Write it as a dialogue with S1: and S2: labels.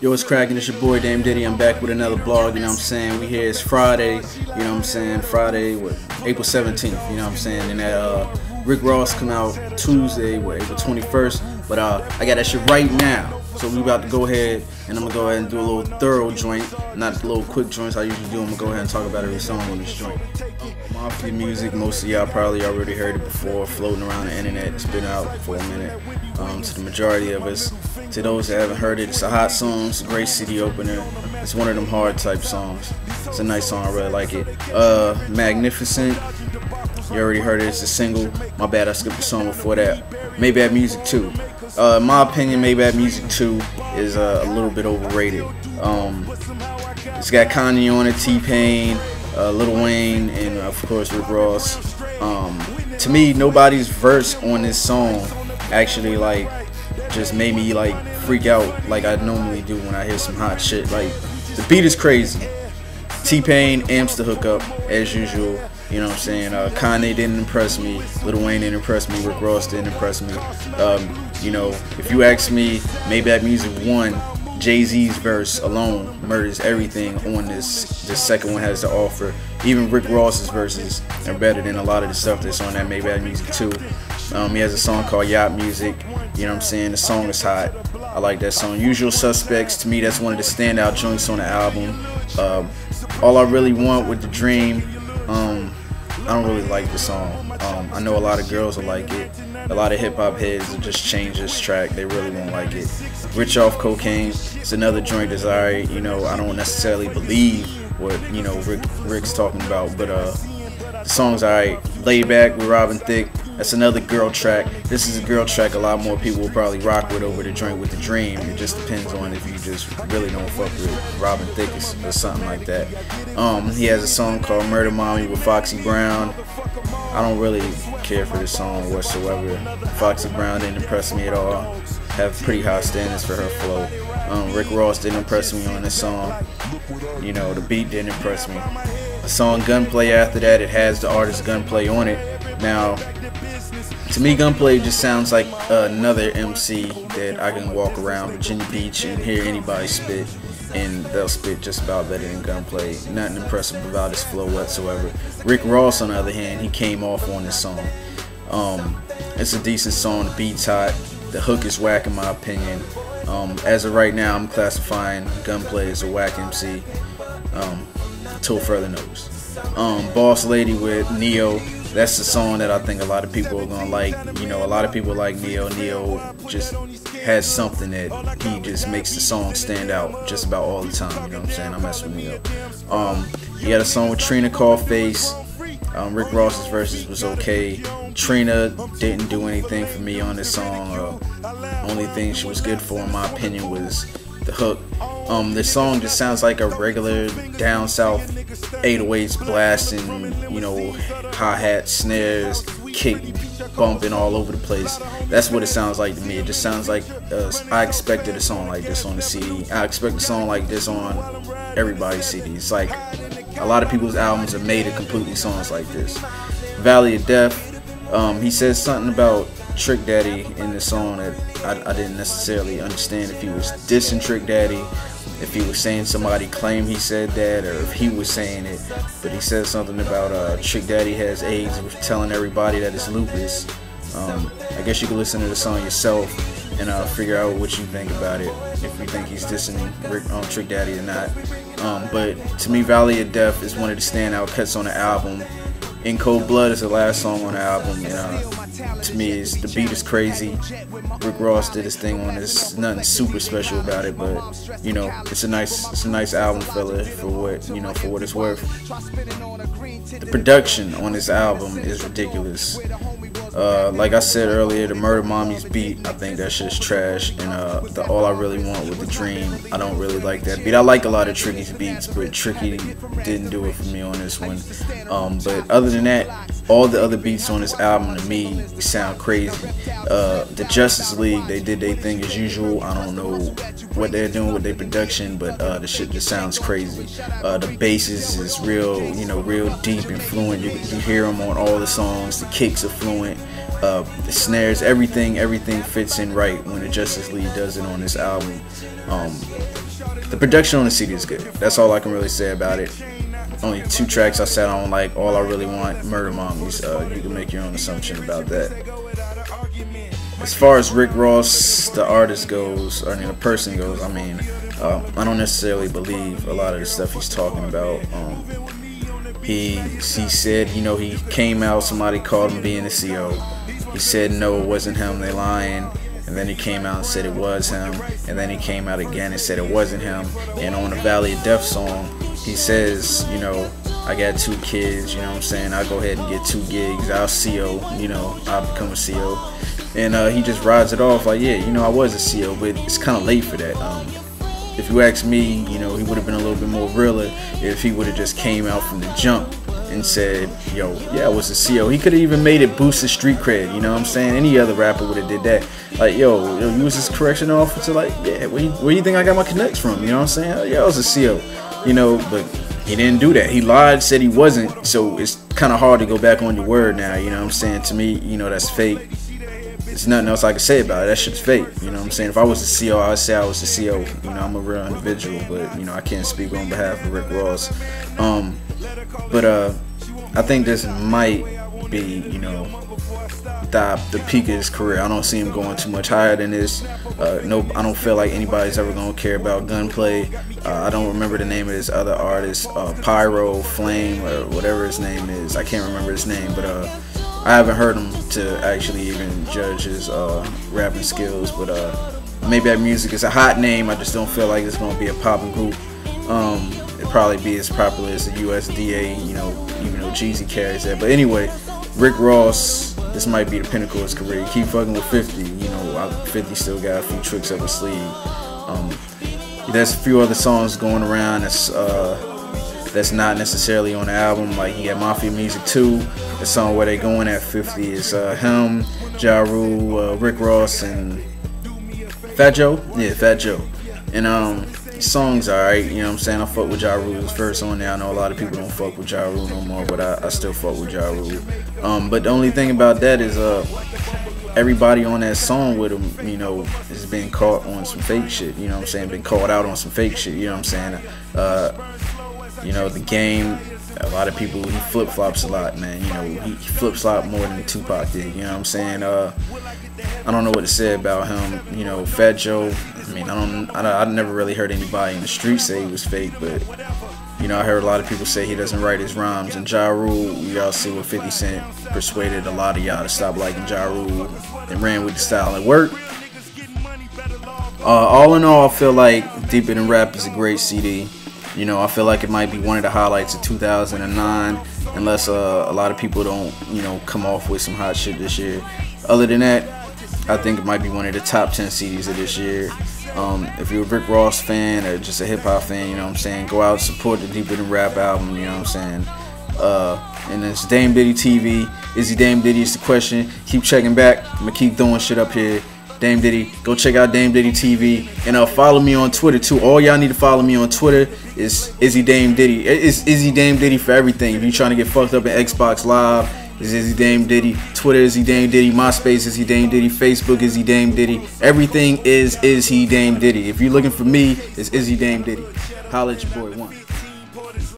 S1: Yo, what's cracking? It's your boy Diddy. I'm back with another blog, you know what I'm saying? We here, it's Friday, you know what I'm saying? Friday, April 17th, you know what I'm saying? And that Rick Ross come out Tuesday, April 21st. But I got that shit right now. So we about to go ahead and I'm gonna go ahead and do a little thorough joint, not the little quick joints I usually do. I'm gonna go ahead and talk about every song on this joint. Mafia music, most of y'all probably already heard it before, floating around the internet. It's been out for a minute. To the majority of us, to those that haven't heard it, it's a hot song. It's a great CD opener. It's one of them hard type songs. It's a nice song. I really like it. Magnificent. You already heard it. It's a single. My bad. I skipped the song before that. Maybach Music 2. In my opinion, Maybach Music 2 is a little bit overrated. It's got Kanye on it, T-Pain, Lil Wayne, and of course Rick Ross. To me, nobody's verse on this song actually just made me freak out like I normally do when I hear some hot shit. Like, the beat is crazy. T-Pain amps the hook up as usual. You know what I'm saying? Kanye didn't impress me. Lil Wayne didn't impress me. Rick Ross didn't impress me. You know, if you ask me, Maybach Music 1, Jay-Z's verse alone murders everything on this. This second one has to offer. Even Rick Ross's verses are better than a lot of the stuff that's on that Maybach Music 2. He has a song called Yacht Music. You know what I'm saying? The song is hot. I like that song. Usual Suspects, to me, that's one of the standout joints on the album. All I Really Want with The Dream. I don't really like the song. I know a lot of girls will like it. A lot of hip-hop heads will just change this track. They really won't like it. Rich Off Cocaine. It's another joint that's alright. You know, I don't necessarily believe what, you know, Rick's talking about, but the song's alright. Laid Back with Robin Thicke. That's another girl track. This is a girl track a lot more people will probably rock with over the joint with The Dream. It just depends on if you just really don't fuck with Robin Thicke or something like that. He has a song called Murder Mommy with Foxy Brown. I don't really care for this song whatsoever. Foxy Brown didn't impress me at all. Have pretty high standards for her flow. Rick Ross didn't impress me on this song. You know, the beat didn't impress me. The song Gunplay after that, it has the artist Gunplay on it. Now, to me, Gunplay just sounds like another MC that I can walk around Virginia Beach and hear anybody spit, and they'll spit just about better than Gunplay. Nothing impressive about his flow whatsoever. Rick Ross, on the other hand, he came off on this song. It's a decent song. The beat's hot. The hook is whack in my opinion. As of right now, I'm classifying Gunplay as a whack MC. Till further notice. Boss Lady with Neo. That's the song that I think a lot of people are gonna like. You know, a lot of people like Neo. Neo just has something that he just makes the song stand out just about all the time. You know what I'm saying? I mess with Neo. He had a song with Trina called Face. Rick Ross's verses was okay. Trina didn't do anything for me on this song. Only thing she was good for, in my opinion, was the hook. This song just sounds like a regular down south 808s blasting, you know, hi-hat, snares, kick bumping all over the place. That's what it sounds like to me. It just sounds like I expected a song like this on the CD. I expect a song like this on everybody's CD. It's like a lot of people's albums are made of completely songs like this. Valley of Death. He says something about Trick Daddy in the song that I didn't necessarily understand, if he was dissing Trick Daddy, if he was saying somebody claimed he said that, or if he was saying it. But he said something about Trick Daddy has AIDS, telling everybody that it's lupus. I guess you can listen to the song yourself and figure out what you think about it, if you think he's dissing Trick Daddy or not. But to me, Valley of Death is one of the standout cuts on the album. In Cold Blood is the last song on the album. To me, the beat is crazy. Rick Ross did his thing on this. Nothing super special about it, but you know, it's a nice album filler for what it's worth. The production on this album is ridiculous. Like I said earlier, the Murder Mommy's beat, I think that shit's trash, and the All I Really Want with The Dream, I don't really like that beat. I like a lot of Tricky's beats, but Tricky didn't do it for me on this one. But other than that, all the other beats on this album to me sound crazy. The Justice League, they did their thing as usual. I don't know what they're doing with their production, but the shit just sounds crazy. The basses is real, you know, real deep and fluent. You hear them on all the songs. The kicks are fluent. The snares, everything fits in right when the Justice League does it on this album. The production on the CD is good. That's all I can really say about it. Only 2 tracks I sat on, like All I Really Want, Murder Mommies. You can make your own assumption about that. As far as Rick Ross, the artist goes, or the person goes, I mean, I don't necessarily believe a lot of the stuff he's talking about. He said, you know, he came out, somebody called him being a CO. He said no, it wasn't him, they lying. And then he came out and said it was him. And then he came out again and said it wasn't him. And on the Valley of Death song, he says, you know, I got 2 kids, you know what I'm saying? I'll go ahead and get 2 gigs. I'll CO, you know, I'll become a CO. And he just rides it off like, yeah, you know, I was a CO, but it's kind of late for that. If you ask me, you know, he would have been a little bit more realer if he would have just came out from the jump and said, yo, yeah, I was a CO. He could have even made it boost his street cred, you know what I'm saying? Any other rapper would have did that. Like, yo, you was this correction officer, like, yeah, where you think I got my connects from, you know what I'm saying? Yeah, I was a CO, you know, but he didn't do that. He lied, said he wasn't, so it's kind of hard to go back on your word now, you know what I'm saying? To me, you know, that's fake. There's nothing else I can say about it. That shit's fake, you know what I'm saying? If I was a CO, I would say I was a CO. You know, I'm a real individual, but, you know, I can't speak on behalf of Rick Ross. I think this might be, you know, the peak of his career. I don't see him going too much higher than this. No, I don't feel like anybody's ever gonna care about Gunplay. I don't remember the name of his other artist, Pyro, Flame, or whatever his name is. I can't remember his name, but I haven't heard him to actually even judge his rapping skills. But maybe that music is a hot name. I just don't feel like it's gonna be a popping group. It'd probably be as popular as the USDA, you know, even though Jeezy carries that. But anyway, Rick Ross, this might be the pinnacle of his career. Keep fucking with 50, you know, 50 still got a few tricks up his sleeve. There's a few other songs going around that's not necessarily on the album. Like, he got Mafia Music 2, the song where they going at 50 is him, Ja Rule, Rick Ross, and Fat Joe? Yeah, Fat Joe. And song's alright, you know what I'm saying? I fuck with Ja Rule's verse on there. I know a lot of people don't fuck with Ja Rule no more, but I still fuck with Ja Rule. But the only thing about that is everybody on that song with him, you know, has been caught on some fake shit, you know what I'm saying? Been caught out on some fake shit, you know what I'm saying? You know, the game, a lot of people, he flip-flops a lot, man. You know, he flip-flops more than Tupac did, you know what I'm saying? I don't know what to say about him. You know, Fat Joe, I mean, I never really heard anybody in the street say he was fake, but, you know, I heard a lot of people say he doesn't write his rhymes. And Ja Rule, y'all see what 50 Cent persuaded a lot of y'all to stop liking Ja Rule and ran with the style and work. All in all, I feel like Deeper Than Rap is a great CD. You know, I feel like it might be one of the highlights of 2009, unless a lot of people don't, you know, come off with some hot shit this year. Other than that, I think it might be one of the top 10 CDs of this year. If you're a Rick Ross fan or just a hip-hop fan, you know what I'm saying, go out and support the Deeper Than Rap album, you know what I'm saying. And it's Dame Diddy TV. Is he Dame Diddy is the question. Keep checking back. I'm going to keep throwing shit up here. Dame Diddy, go check out Dame Diddy TV, and follow me on Twitter too. All y'all need to follow me on Twitter is Izzy Dame Diddy. It's Izzy Dame Diddy for everything. If you're trying to get fucked up in Xbox Live, it's Izzy Dame Diddy. Twitter is Izzy Dame Diddy. MySpace is Izzy Dame Diddy. Facebook is Izzy Dame Diddy. Everything is Izzy Dame Diddy. If you're looking for me, it's Izzy Dame Diddy. Holla at your boy, one.